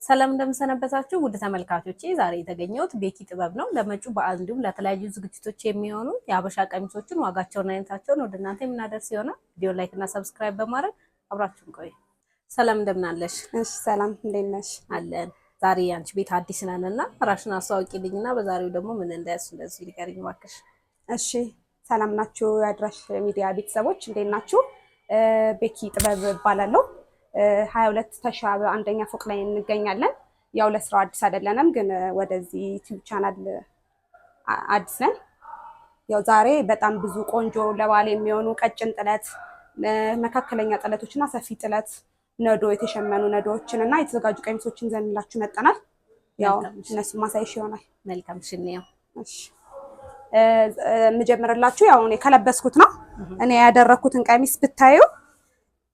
ሰላም እንደምሰነበታችሁ ውድ ተመልካቾቼ፣ ዛሬ የተገኘሁት ቤኪ ጥበብ ነው። ለመጪው በዓል እንዲሁም ለተለያዩ ዝግጅቶች የሚሆኑ የሀበሻ ቀሚሶችን ዋጋቸውና አይነታቸውን ወደ እናንተ የምናደርስ ይሆናል። ቪዲዮ ላይክ እና ሰብስክራይብ በማድረግ አብራችሁን ቆዩ። ሰላም እንደምናለሽ? እሺ ሰላም እንዴት ነሽ? አለን። ዛሬ አንቺ ቤት አዲስ ነንና ራስሽን አስተዋውቂልኝና በዛሬው ደግሞ ምን እንደዚህ ሊቀርኝ እባክሽ። እሺ ሰላም ናችሁ? የአድራሽ ሚዲያ ቤተሰቦች እንዴት ናችሁ? ቤኪ ጥበብ እባላለሁ። 22 ተሻበ አንደኛ ፎቅ ላይ እንገኛለን። ያው ለስራው አዲስ አይደለንም፣ ግን ወደዚህ ዩቲዩብ ቻናል አዲስ ነን። ያው ዛሬ በጣም ብዙ ቆንጆ ለባል የሚሆኑ ቀጭን ጥለት፣ መካከለኛ ጥለቶችና ሰፊ ጥለት ነዶ የተሸመኑ ነዶዎችን እና የተዘጋጁ ቀሚሶችን ይዘንላችሁ መጠናል። ያው እነሱ ማሳይሽ ይሆናል። መልካም ሽንያው። እሺ የምጀምርላችሁ ያው እኔ ከለበስኩት ነው። እኔ ያደረኩትን ቀሚስ ብታዩ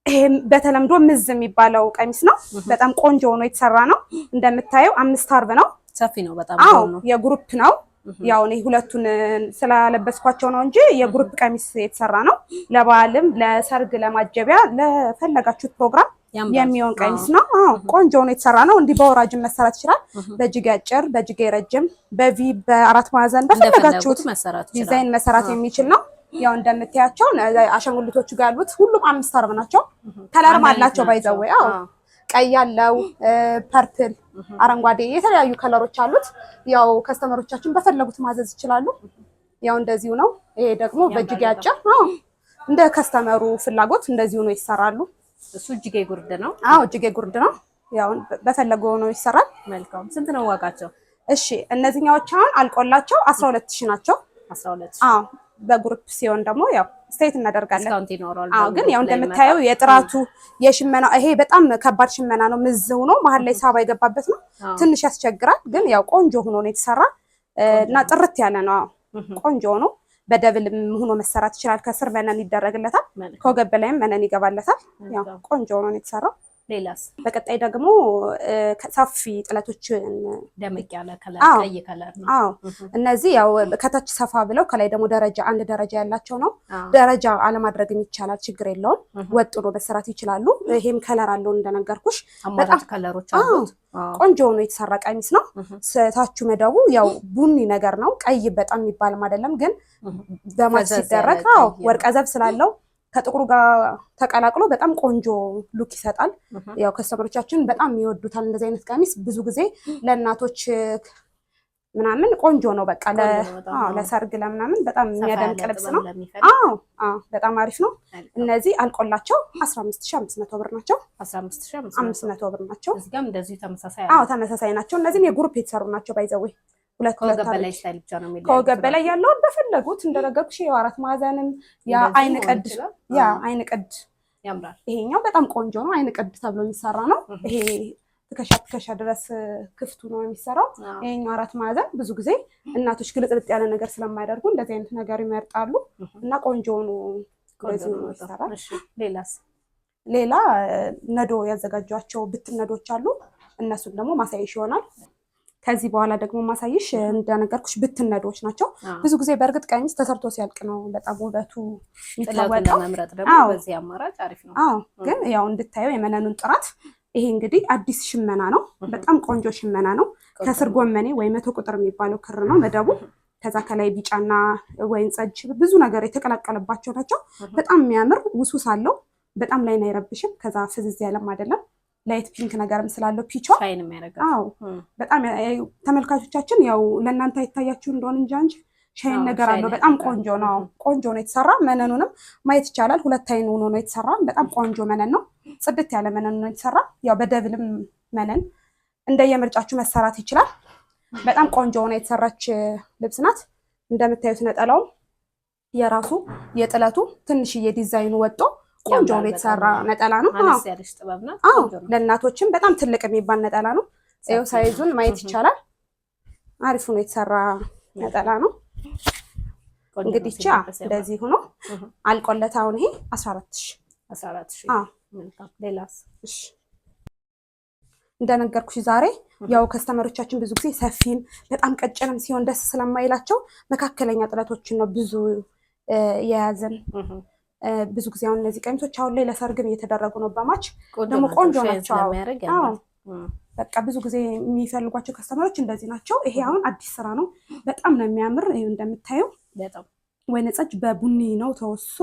ይሄ በተለምዶ ምዝ የሚባለው ቀሚስ ነው። በጣም ቆንጆ ሆኖ የተሰራ ነው። እንደምታየው 5 አርብ ነው። ሰፊ ነው በጣም ነው። የግሩፕ ነው። ያው እኔ ሁለቱን ስላለበስኳቸው ነው እንጂ የግሩፕ ቀሚስ የተሰራ ነው። ለበዓልም፣ ለሰርግ፣ ለማጀቢያ ለፈለጋችሁት ፕሮግራም የሚሆን ቀሚስ ነው። ቆንጆ ሆኖ የተሰራ ነው። እንዲህ በወራጅም መሰራት ይችላል። በእጅጌ አጭር፣ በእጅጌ ረጅም፣ በቪ፣ በአራት ማዕዘን በፈለጋችሁት ዲዛይን መሰራት የሚችል ነው። ያው እንደምታያቸው አሻንጉሊቶቹ ጋር ያሉት ሁሉም 5 አርብ ናቸው። ከለርም አላቸው ባይዘው። ቀይ ያለው፣ ፐርፕል፣ አረንጓዴ የተለያዩ ከለሮች አሉት። ያው ከስተመሮቻችን በፈለጉት ማዘዝ ይችላሉ። ያው እንደዚሁ ነው። ይሄ ደግሞ በእጅጌ አጭር እንደ ከስተመሩ ፍላጎት እንደዚሁ ነው ይሰራሉ። እሱ እጅጌ ጉርድ ነው። እጅጌ ጉርድ ነው። ያው በፈለገው ነው ይሰራል። መልካም። ስንት ነው ዋጋቸው? እሺ እነዚህኛዎች አሁን አልቆላቸው 12000 ናቸው። 12 በግሩፕ ሲሆን ደግሞ ያው ስቴት እናደርጋለን። ዲስካውንት ይኖራል። ግን ያው እንደምታየው የጥራቱ የሽመና ይሄ በጣም ከባድ ሽመና ነው። ምዝ ሆኖ መሀል ላይ ሳባ የገባበት ነው። ትንሽ ያስቸግራል። ግን ያው ቆንጆ ሆኖ ነው የተሰራ እና ጥርት ያለ ነው። ቆንጆ ሆኖ በደብልም ሆኖ መሰራት ይችላል። ከስር መነን ይደረግለታል። ከወገብ በላይም መነን ይገባለታል። ያው ቆንጆ ሆኖ ነው የተሰራው። ሌላስ? በቀጣይ ደግሞ ሰፊ ጥለቶችን ደመቅ ያለ ከለር ቀይ ከለር ነው። እነዚህ ያው ከታች ሰፋ ብለው ከላይ ደግሞ አንድ ደረጃ ያላቸው ነው። ደረጃ አለማድረግም ይቻላል፣ ችግር የለውም። ወጥሮ መሰራት ይችላሉ። ይሄም ከለር አለው እንደነገርኩሽ፣ በጣም ከለሮች አሉት። ቆንጆ ሆኖ የተሰራ ቀሚስ ነው። ታቹ መደቡ ያው ቡኒ ነገር ነው። ቀይ በጣም የሚባልም አይደለም፣ ግን በማች ሲደረግ ወርቀ ዘብ ስላለው ከጥቁሩ ጋር ተቀላቅሎ በጣም ቆንጆ ሉክ ይሰጣል። ያው ከስተመሮቻችን በጣም ይወዱታል እንደዚህ አይነት ቀሚስ። ብዙ ጊዜ ለእናቶች ምናምን ቆንጆ ነው። በቃ ለሰርግ ለምናምን በጣም የሚያደምቅ ልብስ ነው። በጣም አሪፍ ነው። እነዚህ አልቆላቸው 15500 ብር ናቸው። 15500 ብር ናቸው። እዚጋም እንደዚህ ተመሳሳይ ናቸው። እነዚህም የግሩፕ የተሰሩ ናቸው። ባይዘው ከወገብ በላይ ስታይል ብቻ ነው የሚለው። ከወገብ በላይ ያለውን በፈለጉት እንደነገርኩሽ የአራት ማዕዘንም አይን ቅድ አይን ቅድ ያምራል። ይሄኛው በጣም ቆንጆ ነው። አይን ቅድ ተብሎ የሚሰራ ነው። ይሄ ትከሻ ድረስ ክፍቱ ነው የሚሰራው። ይሄኛው አራት ማዕዘን ብዙ ጊዜ እናቶች ግልጥልጥ ያለ ነገር ስለማያደርጉ እንደዚህ አይነት ነገር ይመርጣሉ እና ቆንጆ ነው ይሰራል። ሌላስ? ሌላ ነዶ ያዘጋጇቸው ብትን ነዶች አሉ። እነሱን ደግሞ ማሳየሽ ይሆናል። ከዚህ በኋላ ደግሞ ማሳይሽ እንደነገርኩሽ ብትን ነዶች ናቸው። ብዙ ጊዜ በእርግጥ ቀሚስ ተሰርቶ ሲያልቅ ነው በጣም ውበቱ የሚታወቀው። ለመምረጥ ደግሞ በዚህ አማራጭ አሪፍ ነው። ግን ያው እንድታየው የመነኑን ጥራት። ይሄ እንግዲህ አዲስ ሽመና ነው። በጣም ቆንጆ ሽመና ነው። ከስር ጎመኔ ወይ 100 ቁጥር የሚባለው ክር ነው መደቡ። ከዛ ከላይ ቢጫና ወይን ጠጅ ብዙ ነገር የተቀላቀለባቸው ናቸው። በጣም የሚያምር ውሱስ አለው። በጣም ላይን አይረብሽም። ከዛ ፍዝዝ ያለም አይደለም። ላይት ፒንክ ነገርም ስላለው ፒቿ በጣም ተመልካቾቻችን ያው ለእናንተ አይታያችሁ እንደሆነ እንጂ ሻይን ነገር አለው። በጣም ቆንጆ ነው። ቆንጆ ነው የተሰራ። መነኑንም ማየት ይቻላል። 2 አይን ሆኖ ነው የተሰራ። በጣም ቆንጆ መነን ነው። ጽድት ያለ መነን ነው የተሰራ። ያው በደብልም መነን እንደየምርጫችሁ መሰራት ይችላል። በጣም ቆንጆ ሆነ የተሰራች ልብስ ናት። እንደምታዩት ነጠላው የራሱ የጥለቱ ትንሽዬ ዲዛይኑ ወጦ ቆንጆ ነው የተሰራ ነጠላ ነው። ለእናቶችም በጣም ትልቅ የሚባል ነጠላ ነው። ይኸው ሳይዙን ማየት ይቻላል። አሪፍ ነው የተሰራ ነጠላ ነው። እንግዲህ ብቻ እንደዚህ ሆኖ አልቆለት አሁን ይሄ 14000 ሌላስ? እንደነገርኩሽ ዛሬ ያው ከስተመሮቻችን ብዙ ጊዜ ሰፊም በጣም ቀጭንም ሲሆን ደስ ስለማይላቸው መካከለኛ ጥለቶችን ነው ብዙ የያዘን። ብዙ ጊዜ አሁን እነዚህ ቀሚሶች አሁን ላይ ለሰርግም እየተደረጉ ነው። በማች ደግሞ ቆንጆ ናቸው። በቃ ብዙ ጊዜ የሚፈልጓቸው ከስተመሮች እንደዚህ ናቸው። ይሄ አሁን አዲስ ስራ ነው። በጣም ነው የሚያምር። ይሄ እንደምታየው በጣም ወይነ ጠጅ በቡኒ ነው ተወሶ።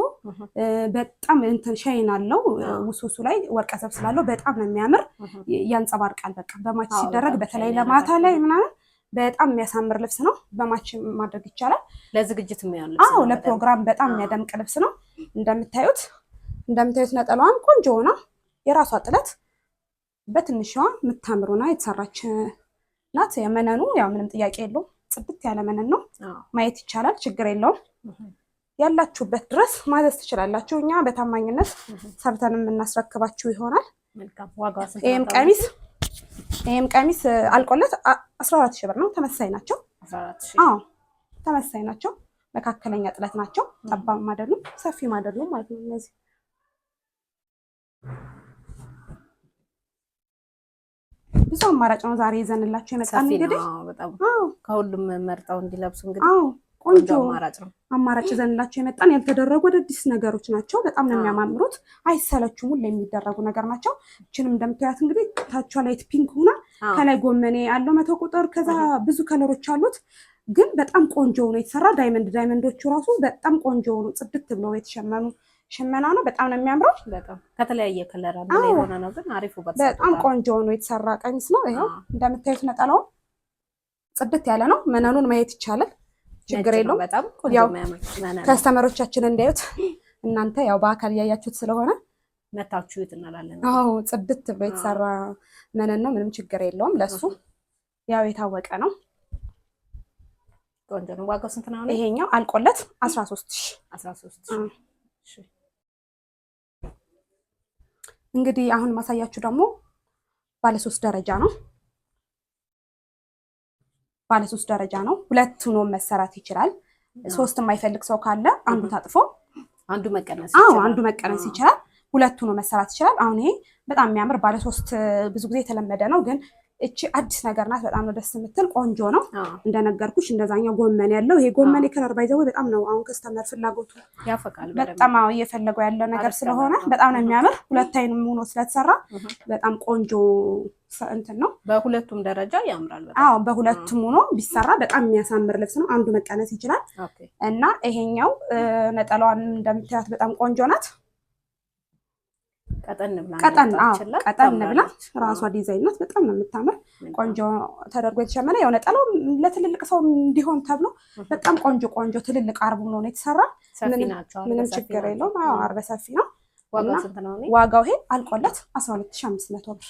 በጣም እንትን ሻይን አለው ውሱሱ ላይ ወርቀ ዘብ ስላለው በጣም ነው የሚያምር። ያንጸባርቃል። በቃ በማች ሲደረግ በተለይ ለማታ ላይ ምናምን በጣም የሚያሳምር ልብስ ነው። በማች ማድረግ ይቻላል። ለዝግጅት የሚሆን ልብስ ነው። ለፕሮግራም በጣም የሚያደምቅ ልብስ ነው። እንደምታዩት ነጠላዋን ቆንጆ ሆና የራሷ ጥለት በትንሿ የምታምሩና የተሰራች ናት። የመነኑ ያው ምንም ጥያቄ የለውም። ጽድት ያለ መነን ነው። ማየት ይቻላል። ችግር የለውም። ያላችሁበት ድረስ ማዘዝ ትችላላችሁ። እኛ በታማኝነት ሰርተን የምናስረክባችሁ ይሆናል። ይሄም ቀሚስ አልቆለት 14,000 ብር ነው። ተመሳሳይ ናቸው። ተመሳሳይ ናቸው። መካከለኛ ጥለት ናቸው። ጠባብም አይደሉም፣ ሰፊም አይደሉም ማለት ነው። እነዚህ ብዙ አማራጭ ነው ዛሬ ይዘንላችሁ የመጣን። እንግዲህ ከሁሉም መርጠው እንዲለብሱ እንግዲህ ቆንጆ አማራጭ ይዘንላችሁ የመጣን። ያልተደረጉ አዳዲስ ነገሮች ናቸው። በጣም ነው የሚያማምሩት። አይሰለቹም። ሁሉ የሚደረጉ ነገር ናቸው። እችንም እንደምታያት እንግዲህ ታቿ ላይት ፒንክ ሆና ከላይ ጎመኔ ያለው 100 ቁጥር ከዛ ብዙ ከለሮች አሉት። ግን በጣም ቆንጆ ነው የተሰራ። ዳይመንዶቹ ራሱ በጣም ቆንጆ ነው። ጽድት ብለው የተሸመኑ ሽመና ነው። በጣም ነው የሚያምረው። በጣም ከተለያየ ከለር አንድ ላይ ሆነ ነው። ግን አሪፉ በጣም ቆንጆ ነው የተሰራ ቀሚስ ነው። ይሄው እንደምታዩት ነጠላው ጽድት ያለ ነው። መነኑን ማየት ይቻላል። ችግር የለውም። በጣም ቆንጆ መነን ከስተመሮቻችን እንዲያዩት እናንተ ያው በአካል እያያችሁት ስለሆነ መታችሁ ይትናላለን። ጽድት ብሎ የተሰራ መነን ነው። ምንም ችግር የለውም። ለሱ ያው የታወቀ ነው። ቆንጆ ነው። ዋጋው ስንት ነው? ይሄኛው አልቆለት 13,000 እንግዲህ አሁን ማሳያችሁ ደግሞ ባለ 3 ደረጃ ነው። ባለ 3 ደረጃ ነው። ሁለት ሆኖ መሰራት ይችላል። 3 የማይፈልግ ሰው ካለ አንዱ ታጥፎ አንዱ መቀነስ ይችላል። አንዱ መቀነስ ይችላል። ሁለት ሆኖ መሰራት ይችላል። አሁን ይሄ በጣም የሚያምር ባለ 3 ብዙ ጊዜ የተለመደ ነው። ግን እቺ አዲስ ነገር ናት። በጣም ነው ደስ የምትል። ቆንጆ ነው። እንደነገርኩሽ እንደዛኛው ጎመን ያለው ይሄ ጎመን ከለር ባይዘው በጣም ነው አሁን ከስተመር ፍላጎቱ ያፈቃል። በጣም እየፈለገው ያለው ነገር ስለሆነ በጣም ነው የሚያምር። ሁለት አይንም ሆኖ ስለተሰራ በጣም ቆንጆ እንትን ነው። በሁለቱም ደረጃ ያምራል። በጣም በሁለቱም ሆኖ ቢሰራ በጣም የሚያሳምር ልብስ ነው። አንዱ መቀነስ ይችላል እና ይሄኛው ነጠላዋን እንደምታያት በጣም ቆንጆ ናት። ቀጠን ብላ ራሷ ዲዛይን ናት። በጣም ነው የምታምር። ቆንጆ ተደርጎ የተሸመነ ያው ነጠላው ለትልልቅ ሰው እንዲሆን ተብሎ በጣም ቆንጆ ትልልቅ አርብ ነው የተሰራ። ምንም ችግር የለውም። አርበ ሰፊ ነው። ዋጋው ይሄ አልቆለት 12,500 ብር።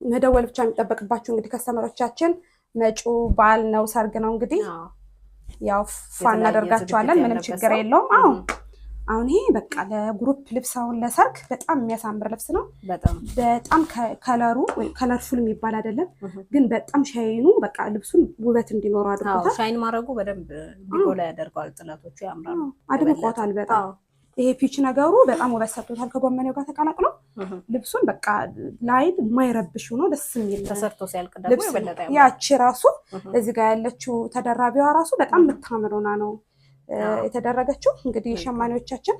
መደወል ብቻ የሚጠበቅባችሁ እንግዲህ ከስተመሮቻችን መጪው በዓል ነው፣ ሰርግ ነው እንግዲህ ያው ፋን እናደርጋቸዋለን። ምንም ችግር የለውም። አሁን ይሄ በቃ ለግሩፕ ልብስ አሁን ለሰርግ በጣም የሚያሳምር ልብስ ነው። በጣም ከለርፉል የሚባል አይደለም፣ ግን በጣም ሻይኑ በቃ ልብሱን ውበት እንዲኖረው አድርጎታል። ሻይን ማድረጉ በደንብ እንዲጎላ ያደርገዋል። ጥለቶቹ ያምራሉ፣ አድምቆታል በጣም። ይሄ ፒች ነገሩ በጣም ውበት ሰጥቶታል። ከጎመኔው ጋር ተቀላቅሎ ልብሱን በቃ ላይን የማይረብሽ ሆኖ ደስ የሚል ተሰርቶ ሲያልቅ ደግሞ የበለጠ ያቺ ራሱ እዚህ ጋር ያለችው ተደራቢዋ ራሱ በጣም የምታምር ሆና ነው የተደረገችው። እንግዲህ ሸማኔዎቻችን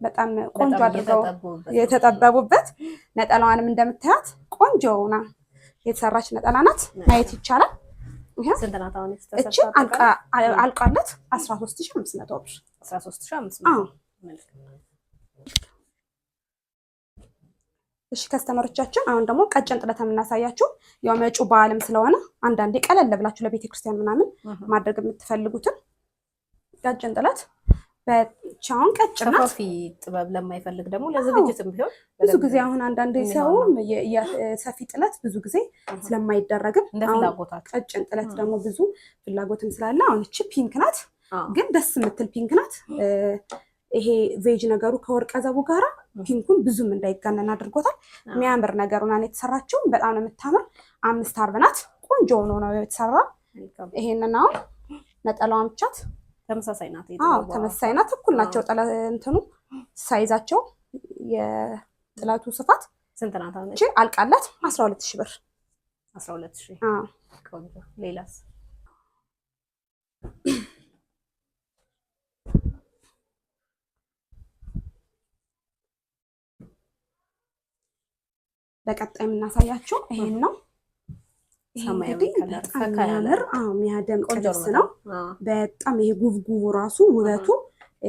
በጣም ቆንጆ አድርገው የተጠበቡበት። ነጠላዋንም እንደምታያት ቆንጆ ሆና የተሰራች ነጠላ ናት። ማየት ይቻላል። እቺ አልቃለት 13,500 ብር። 13,500 እሺ ከስተመሮቻችን አሁን ደግሞ ቀጭን ጥለት የምናሳያችሁ ያው መጪው በዓልም ስለሆነ አንዳንዴ ቀለል ብላችሁ ለቤተክርስቲያን ምናምን ማድረግ የምትፈልጉትን ቀጭን ጥለት በቻውን ቀጭን ናት። ሰፊ ጥበብ ለማይፈልግ ደግሞ ለዝግጅትም ቢሆን ብዙ ጊዜ አሁን አንዳንዴ ሰው ሰፊ ጥለት ብዙ ጊዜ ስለማይደረግም ቀጭን ጥለት ደግሞ ብዙ ፍላጎትም ስላለ አሁን እቺ ፒንክ ናት፣ ግን ደስ የምትል ፒንክ ናት። ይሄ ቬጅ ነገሩ ከወርቀ ዘቡ ጋራ ፒንኩን ብዙም እንዳይጋነን አድርጎታል። የሚያምር ነገሩና ነው የተሰራችው። በጣም ነው የምታምር። 5 አርብ ናት። ቆንጆ ሆኖ ነው የተሰራ። ይሄንን አሁን ነጠላዋን ብቻት ተመሳሳይ ናት። ተመሳሳይ ናት። እኩል ናቸው። እንትኑ ሳይዛቸው የጥለቱ ስፋት ስንት ናት? እቺ አልቃላት 12,000 ብር። 12,000 ቆንጆ። ሌላስ? በቀጣይ የምናሳያችሁ ይሄን ነው። ይሄ እንግዲህ በጣም የሚያምር የሚያደምቅ ልብስ ነው። በጣም ይሄ ጉብጉቡ ራሱ ውበቱ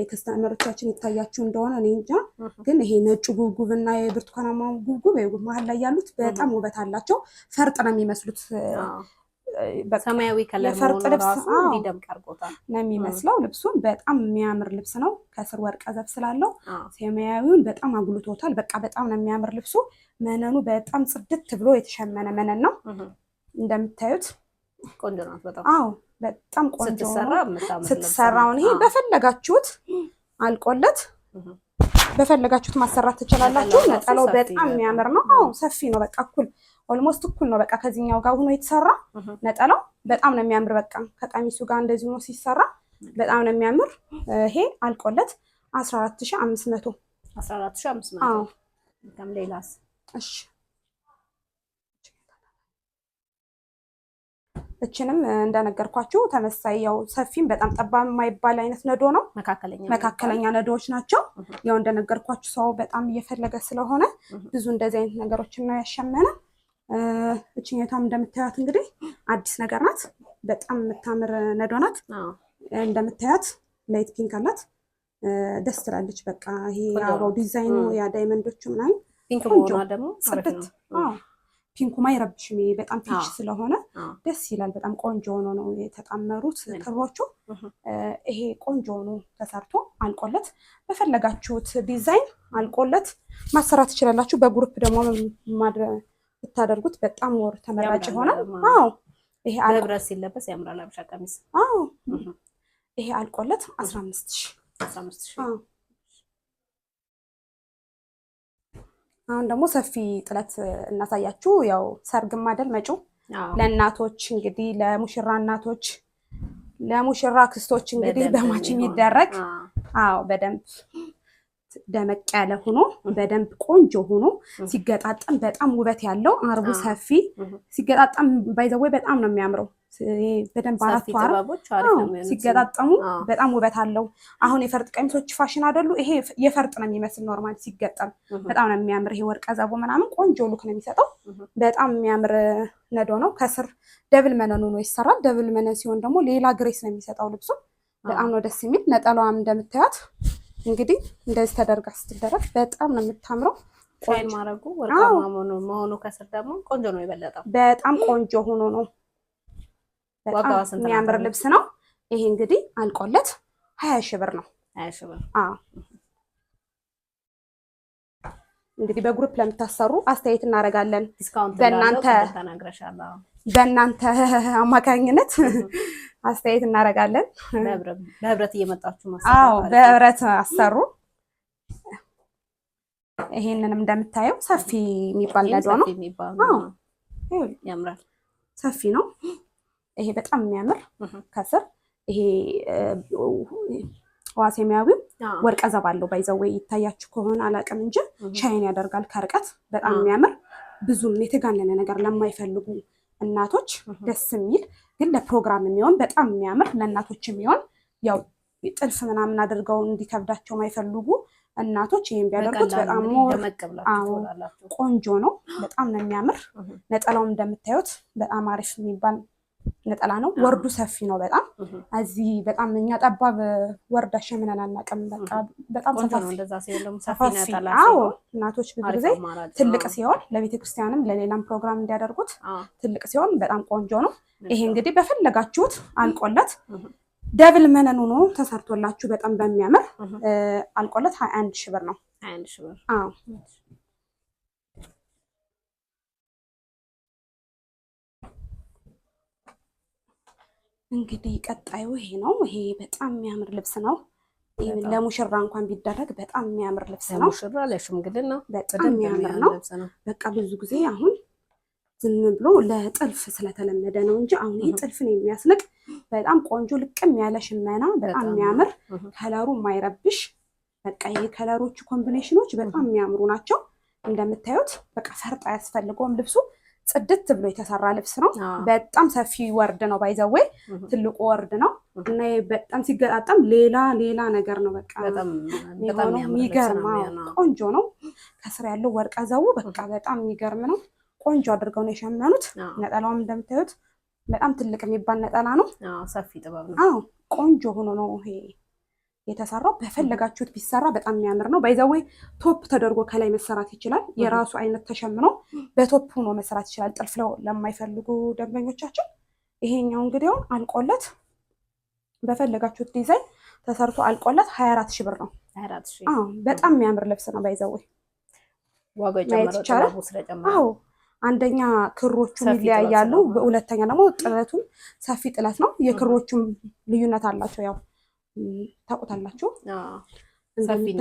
ከስተመሮቻችን ይታያችሁ እንደሆነ እኔ እንጃ፣ ግን ይሄ ነጩ ጉብጉብ እና የብርቱካናማ ጉብጉብ መሀል ላይ ያሉት በጣም ውበት አላቸው። ፈርጥ ነው የሚመስሉት። ሰማያዊ ከለር የፈርጥ ልብስ እንዲደምቅ አድርጎታል ነው የሚመስለው። ልብሱን በጣም የሚያምር ልብስ ነው። ከስር ወርቀ ዘብ ስላለው ሰማያዊውን በጣም አጉልቶታል። በቃ በጣም ነው የሚያምር ልብሱ። መነኑ በጣም ጽድት ብሎ የተሸመነ መነን ነው እንደምታዩት። ቆንጆ ነው በጣም። በጣም ቆንጆ ስትሰራውን ይሄ በፈለጋችሁት አልቆለት በፈለጋችሁት ማሰራት ትችላላችሁ። ነጠላው በጣም የሚያምር ነው። ሰፊ ነው። በቃ ኦልሞስት እኩል ነው። በቃ ከዚህኛው ጋር ሆኖ የተሰራ ነጠላው በጣም ነው የሚያምር። በቃ ከቀሚሱ ጋር እንደዚህ ሆኖ ሲሰራ በጣም ነው የሚያምር። ይሄ አልቆለት 14500 14500። ከም ሌላስ? እሺ እችንም እንደነገርኳችሁ ተመሳሳይ ያው ሰፊም በጣም ጠባብ የማይባል አይነት ነዶ ነው። መካከለኛ ነዶዎች ናቸው። ያው እንደነገርኳችሁ ሰው በጣም እየፈለገ ስለሆነ ብዙ እንደዚህ አይነት ነገሮችን ነው ያሸመነ። እችኛቷም እንደምታዩት እንግዲህ አዲስ ነገር ናት። በጣም የምታምር ነዶ ናት። እንደምታዩት ላይት ፒንክ አላት። ደስ ትላለች። በቃ ይሄ አበባው ዲዛይኑ ያ ዳይመንዶቹ ምናምን ፒንክ ቦና ደግሞ ጽድት ፒንኩ ማይረብሽም። ይሄ በጣም ፒች ስለሆነ ደስ ይላል። በጣም ቆንጆ ሆኖ ነው የተጣመሩት ክሮቹ። ይሄ ቆንጆ ሆኖ ተሰርቶ አልቆለት በፈለጋችሁት ዲዛይን አልቆለት ማሰራት ትችላላችሁ። በግሩፕ ደግሞ ብታደርጉት በጣም ወር ተመራጭ ይሆናል። ይሄ አልብረስ ሲለበስ ያምራል። አብሻ ቀሚስ ይሄ አልቆለት 15000 አሁን ደግሞ ሰፊ ጥለት እናሳያችሁ። ያው ሰርግም አይደል መጪው ለእናቶች እንግዲህ ለሙሽራ እናቶች ለሙሽራ ክስቶች እንግዲህ በማች የሚደረግ በደንብ ደመቅ ያለ ሆኖ በደንብ ቆንጆ ሆኖ ሲገጣጠም በጣም ውበት ያለው አርቡ ሰፊ ሲገጣጠም ባይዘዌ በጣም ነው የሚያምረው። በደንብ አራቱ ሲገጣጠሙ በጣም ውበት አለው። አሁን የፈርጥ ቀሚሶች ፋሽን አይደሉ? ይሄ የፈርጥ ነው የሚመስል ኖርማል ሲገጠም በጣም ነው የሚያምር። ይሄ ወርቀ ዘቦ ምናምን ቆንጆ ሉክ ነው የሚሰጠው። በጣም የሚያምር ነዶ ነው። ከስር ደብል መነኑ ነው ይሰራል። ደብል መነን ሲሆን ደግሞ ሌላ ግሬስ ነው የሚሰጠው ልብሱ። በጣም ነው ደስ የሚል። ነጠላዋም እንደምታዩት እንግዲህ እንደዚህ ተደርጋ ስትደረግ በጣም ነው የምታምረው። ሻይን ማረጉ ወርቃማ መሆኑ ከስር ደግሞ ቆንጆ ነው የበለጠው። በጣም ቆንጆ ሆኖ ነው። በጣም የሚያምር ልብስ ነው። ይሄ እንግዲህ አልቆለት 20000 ብር ነው። 20000 ብር። እንግዲህ በግሩፕ ለምታሰሩ አስተያየት እናደርጋለን። ዲስካውንት በእናንተ አማካኝነት አስተያየት እናደርጋለን። በህብረት እየመጣችሁ ማሰሩ። በህብረት አሰሩ። ይሄንንም እንደምታየው ሰፊ የሚባል ነዶ ነው። ያምራል። ሰፊ ነው። ይሄ በጣም የሚያምር ከስር ይሄ ዋሴሚያዊው ወርቀ ዘብ አለው። ባይዘው ይታያችሁ ከሆነ አላውቅም እንጂ ሻይን ያደርጋል ከርቀት። በጣም የሚያምር ብዙም የተጋነነ ነገር ለማይፈልጉ እናቶች ደስ የሚል ግን ለፕሮግራም የሚሆን በጣም የሚያምር ለእናቶች የሚሆን ያው ጥልፍ ምናምን አድርገው እንዲከብዳቸው የማይፈልጉ እናቶች ይሄን ቢያደርጉት በጣም ቆንጆ ነው። በጣም ነው የሚያምር። ነጠላውም እንደምታዩት በጣም አሪፍ የሚባል ነጠላ ነው። ወርዱ ሰፊ ነው በጣም እዚህ በጣም እኛ ጠባብ ወርድ አሸምነን አናውቅም። በቃ በጣም ሰፋፊ እናቶች ብዙ ጊዜ ትልቅ ሲሆን ለቤተክርስቲያንም ለሌላም ፕሮግራም እንዲያደርጉት ትልቅ ሲሆን በጣም ቆንጆ ነው። ይሄ እንግዲህ በፈለጋችሁት አልቆለት ደብል መነኑ ነው ተሰርቶላችሁ በጣም በሚያምር አልቆለት 21000 ብር ነው። 21000 ብር። እንግዲህ ቀጣዩ ይሄ ነው። ይሄ በጣም የሚያምር ልብስ ነው። ለሙሽራ እንኳን ቢደረግ በጣም የሚያምር ልብስ ነው። ሙሽራ ለሽምግልና በጣም የሚያምር ነው። በቃ ብዙ ጊዜ አሁን ዝም ብሎ ለጥልፍ ስለተለመደ ነው እንጂ አሁን ይሄ ጥልፍን የሚያስንቅ በጣም ቆንጆ ልቅም ያለ ሽመና በጣም የሚያምር ከለሩ የማይረብሽ በቃ ይሄ ከለሮቹ ኮምቢኔሽኖች በጣም የሚያምሩ ናቸው። እንደምታዩት በቃ ፈርጥ አያስፈልገውም ልብሱ ጽድት ብሎ የተሰራ ልብስ ነው። በጣም ሰፊ ወርድ ነው። ባይዘዌ ትልቁ ወርድ ነው እና በጣም ሲገጣጠም ሌላ ነገር ነው። በቃ በጣም የሚገርም ቆንጆ ነው። ከስር ያለው ወርቀ ዘቡ በቃ በጣም የሚገርም ነው። ቆንጆ አድርገው ነው የሸመኑት። ነጠላውም እንደምታዩት በጣም ትልቅ የሚባል ነጠላ ነው። ሰፊ ጥበብ ነው። አዎ ቆንጆ ሆኖ ነው ይሄ የተሰራው። በፈለጋችሁት ቢሰራ በጣም የሚያምር ነው። ባይዘዌ ቶፕ ተደርጎ ከላይ መሰራት ይችላል። የራሱ አይነት ተሸምኖ በቶፕ ሆኖ መሰራት ይችላል። ጥልፍ ለማይፈልጉ ደንበኞቻችን ይሄኛው እንግዲህ አልቆለት በፈለጋችሁት ዲዛይን ተሰርቶ አልቆለት 24 ሺህ ብር ነው። 24 ሺህ። በጣም የሚያምር ልብስ ነው። ባይዘዌ ዋጋው ጨመረው ጥበቡ ስለጨመረ። አዎ አንደኛ ክሮቹም ይለያያሉ፣ ሁለተኛ ደግሞ ጥለቱም ሰፊ ጥለት ነው። የክሮቹም ልዩነት አላቸው። ያው ታውቁታላችሁ። ሰፊና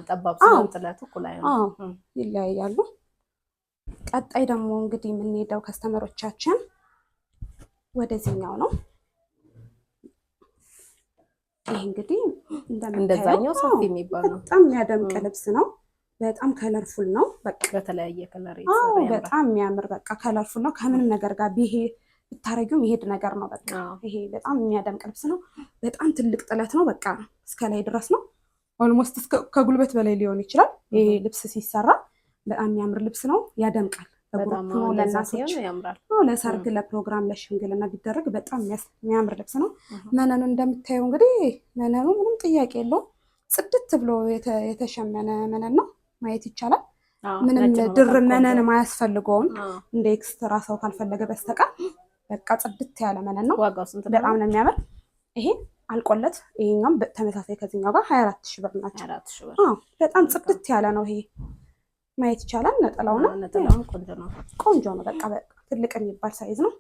ጠባብ ስለሆነ ጥለቱ እኩል አይሆንም፣ ይለያያሉ። ቀጣይ ደግሞ እንግዲህ የምንሄደው ከስተመሮቻችን ወደዚህኛው ነው። ይሄ እንግዲህ እንደዛኛው ሰፊ የሚባል ነው። በጣም የሚያደምቅ ልብስ ነው። በጣም ከለርፉል ነው። በቃ በተለያየ ከለር በጣም የሚያምር በቃ ከለርፉል ነው። ከምንም ነገር ጋር ብታረጊው ይሄድ ነገር ነው። በቃ ይሄ በጣም የሚያደምቅ ልብስ ነው። በጣም ትልቅ ጥለት ነው። በቃ እስከ ላይ ድረስ ነው። ኦልሞስት ከጉልበት በላይ ሊሆን ይችላል። ይሄ ልብስ ሲሰራ በጣም የሚያምር ልብስ ነው። ያደምቃል። በግሩፕ ነው ለእናቶች ለሰርግ፣ ለፕሮግራም፣ ለሽምግልና ቢደረግ በጣም የሚያምር ልብስ ነው። መነኑ እንደምታየው እንግዲህ መነኑ ምንም ጥያቄ የለውም። ጽድት ብሎ የተሸመነ መነን ነው። ማየት ይቻላል። ምንም ድር መነን ማያስፈልገውም እንደ ኤክስትራ ሰው ካልፈለገ በስተቀር በቃ ጽድት ያለ መነን ነው። በጣም ነው የሚያምር። ይሄ አልቆለት ይሄኛውም ተመሳሳይ ከዚህኛው ጋር 24 ሺህ ብር ናቸው። በጣም ጽድት ያለ ነው። ይሄ ማየት ይቻላል። ነጠላው ቆንጆ ነው። በቃ ትልቅ የሚባል ሳይዝ ነው።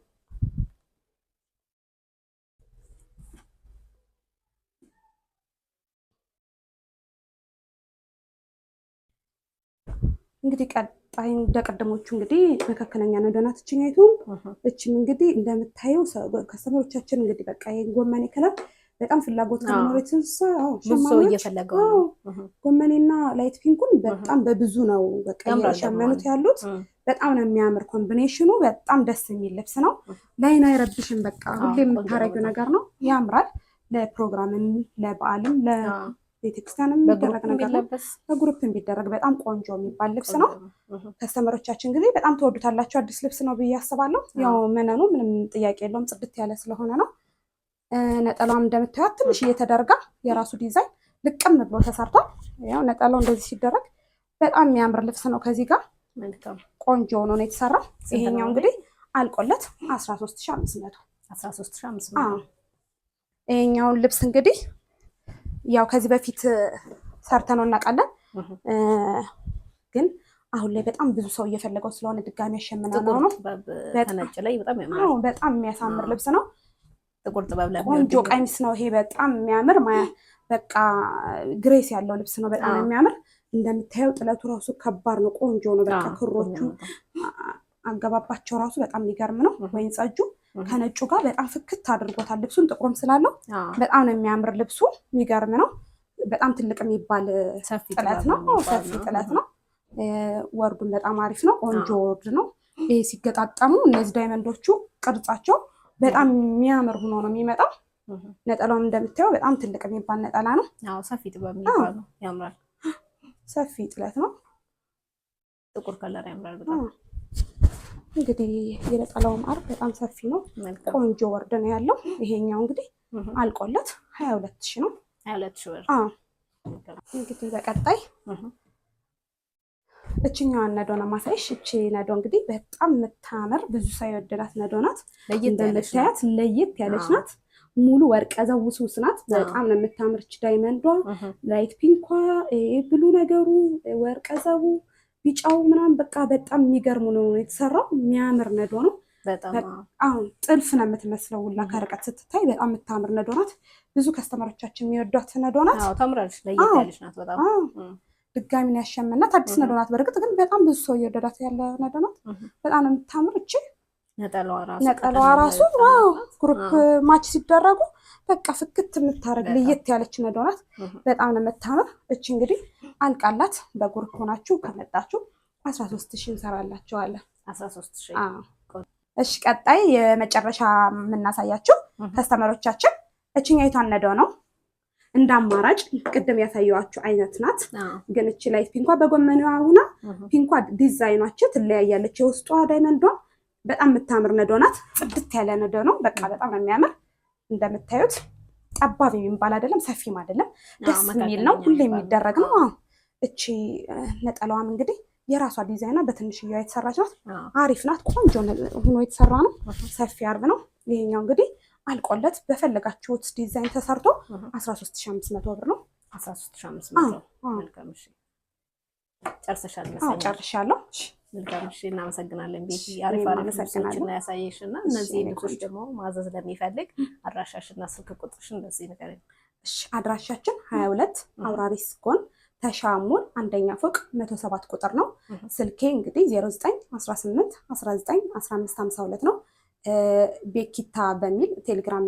እንግዲህ ቀጣይ እንደቀደሞቹ እንግዲህ መካከለኛ ነዶ ናት እችኛይቱ። እችም እንግዲህ እንደምታየው ከስተመሮቻችን እንግዲህ በቃ የጎመኔ ከለር በጣም ፍላጎት ከመኖር የተነሳ ጎመኔና ላይት ፒንኩን በጣም በብዙ ነው በቃ እየሸመኑት ያሉት። በጣም ነው የሚያምር ኮምቢኔሽኑ። በጣም ደስ የሚል ልብስ ነው። ላይን አይረብሽም። በቃ ሁሌ የምታረጊው ነገር ነው። ያምራል። ለፕሮግራምም ለበዓልም ቤተክርስቲያንም የሚደረግ ነገር ነው። በግሩፕ የሚደረግ በጣም ቆንጆ የሚባል ልብስ ነው። ከስተመሮቻችን እንግዲህ በጣም ተወዱታላችሁ። አዲስ ልብስ ነው ብዬ አስባለሁ። ያው መነኑ ምንም ጥያቄ የለውም። ጽድት ያለ ስለሆነ ነው። ነጠላውም እንደምታዩት ትንሽ እየተደረጋ የራሱ ዲዛይን ልቅም ብሎ ተሰርቷል። ያው ነጠላው እንደዚህ ሲደረግ በጣም የሚያምር ልብስ ነው። ከዚህ ጋር ቆንጆ ሆኖ ነው የተሰራ። ይሄኛው እንግዲህ አልቆለት 13500 ይሄኛውን ልብስ እንግዲህ ያው ከዚህ በፊት ሰርተነው እናውቃለን፣ ግን አሁን ላይ በጣም ብዙ ሰው እየፈለገው ስለሆነ ድጋሚ ያሸምነው ነው። በጣም የሚያሳምር ልብስ ነው። ጥቁር ጥበብ ቆንጆ ቀሚስ ነው ይሄ። በጣም የሚያምር በቃ ግሬስ ያለው ልብስ ነው። በጣም የሚያምር እንደምታየው ጥለቱ ራሱ ከባድ ነው። ቆንጆ ነው። በቃ ክሮቹ አገባባቸው ራሱ በጣም የሚገርም ነው። ወይን ጸጁ ከነጩ ጋር በጣም ፍክት አድርጎታል። ልብሱን ጥቁርም ስላለው በጣም ነው የሚያምር ልብሱ። የሚገርም ነው። በጣም ትልቅ የሚባል ጥለት ነው። ሰፊ ጥለት ነው። ወርዱን በጣም አሪፍ ነው። ቆንጆ ወርድ ነው። ይሄ ሲገጣጠሙ እነዚህ ዳይመንዶቹ ቅርጻቸው በጣም የሚያምር ሆኖ ነው የሚመጣው። ነጠላውም እንደምታየው በጣም ትልቅ የሚባል ነጠላ ነው። ሰፊ ጥበብ የሚባል ነው። ያምራል። ሰፊ ጥለት ነው። ጥቁር ከለር ያምራል በጣም። እንግዲህ የነጠላውም አርብ በጣም ሰፊ ነው። ቆንጆ ወርድ ነው ያለው። ይሄኛው እንግዲህ አልቆለት 22 ሺህ ነው። 22 ሺህ ብር። እንግዲህ በቀጣይ እችኛዋን ነዶ ነው ማሳይሽ። እቺ ነዶ እንግዲህ በጣም የምታምር ብዙ ሰው የወደዳት ነዶ ናት። እንደምታያት ለየት ያለች ናት። ሙሉ ወርቀ ዘቡ ሱስ ናት። በጣም ነው የምታምር። እቺ ዳይመንዷ፣ ላይት ፒንኳ፣ ብሉ ነገሩ፣ ወርቀ ዘቡ፣ ቢጫው ምናምን በቃ በጣም የሚገርሙ ነው የተሰራው። የሚያምር ነዶ ነው። አሁን ጥልፍ ነው የምትመስለው ሁላ ከርቀት ስትታይ በጣም የምታምር ነዶ ናት። ብዙ ከስተመሮቻችን የሚወዷት ነዶ ናት። ታምራለች። ለየት ያለች ናት በጣም። ድጋሚ ነው ያሸመናት። አዲስ ነዶ ናት። በእርግጥ ግን በጣም ብዙ ሰው እየወደዳት ያለ ነዶ ናት። በጣም ነው የምታምር። እቺ ነጠላዋ ራሱ ግሩፕ ማች ሲደረጉ በቃ ፍክት የምታረግ ለየት ያለች ነዶ ናት። በጣም ነው የምታምር። እቺ እንግዲህ አልቃላት በግሩፕ ሆናችሁ ከመጣችሁ 13 ሺህ እንሰራላችኋለን። 13 ሺህ። እሺ ቀጣይ የመጨረሻ የምናሳያችሁ ከስተመሮቻችን እችኛይቷን ነዶ ነው። እንደ አማራጭ ቅድም ያሳየኋችሁ አይነት ናት። ግን እቺ ላይ ፒንኳ በጎመኔዋ ሁና ፒንኳ ዲዛይናቸው ትለያያለች። የውስጧ ዳይመንዷ በጣም የምታምር ነዶ ናት። ጽድት ያለ ነዶ ነው። በቃ በጣም ነው የሚያምር። እንደምታዩት ጠባብ የሚባል አይደለም፣ ሰፊም አይደለም፣ ደስ የሚል ነው። ሁሌ የሚደረግ ነው። እቺ ነጠላዋም እንግዲህ የራሷ ዲዛይኗ በትንሽዬዋ የተሰራች ናት። አሪፍ ናት። ቆንጆ ሆኖ የተሰራ ነው። ሰፊ አርብ ነው። ይሄኛው እንግዲህ አልቆለት በፈለጋችሁት ዲዛይን ተሰርቶ 13500 ብር ነው። 13500 መልካም። እሺ ጨርሰሻል መሰለኝ? ጨርሻለሁ። መልካም። እሺ እናመሰግናለን ቤቲ። አሪፍ ልብሶችን ያሳየሽና እነዚህ ልብሶች ደግሞ ማዘዝ ለሚፈልግ አድራሻሽና ስልክ ቁጥርሽን እንደዚህ ንገረኝ። እሺ አድራሻችን 22 አውራሪስ ጎን ተሻሙል አንደኛ ፎቅ 107 ቁጥር ነው። ስልኬ እንግዲህ 0918 19 15 52 ነው። ቤኪታ በሚል ቴሌግራም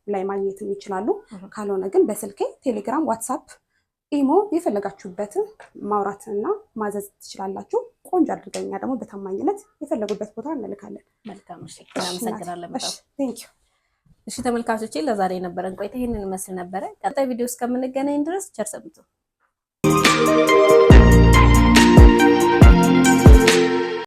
ላይ ማግኘትም ይችላሉ። ካልሆነ ግን በስልኬ ቴሌግራም፣ ዋትሳፕ፣ ኢሞ የፈለጋችሁበትን ማውራትና ማዘዝ ትችላላችሁ። ቆንጆ አድርገኛ ደግሞ በታማኝነት የፈለጉበት ቦታ እንልካለን። መልካም። እሺ እናመሰግናለን በጣም ቴንኪው። እሺ ተመልካቾቼ ለዛሬ የነበረን ቆይታ ይሄንን መስል ነበረ። ቀጣይ ቪዲዮ እስከምንገናኝ ድረስ ቸር ሰንብቱ።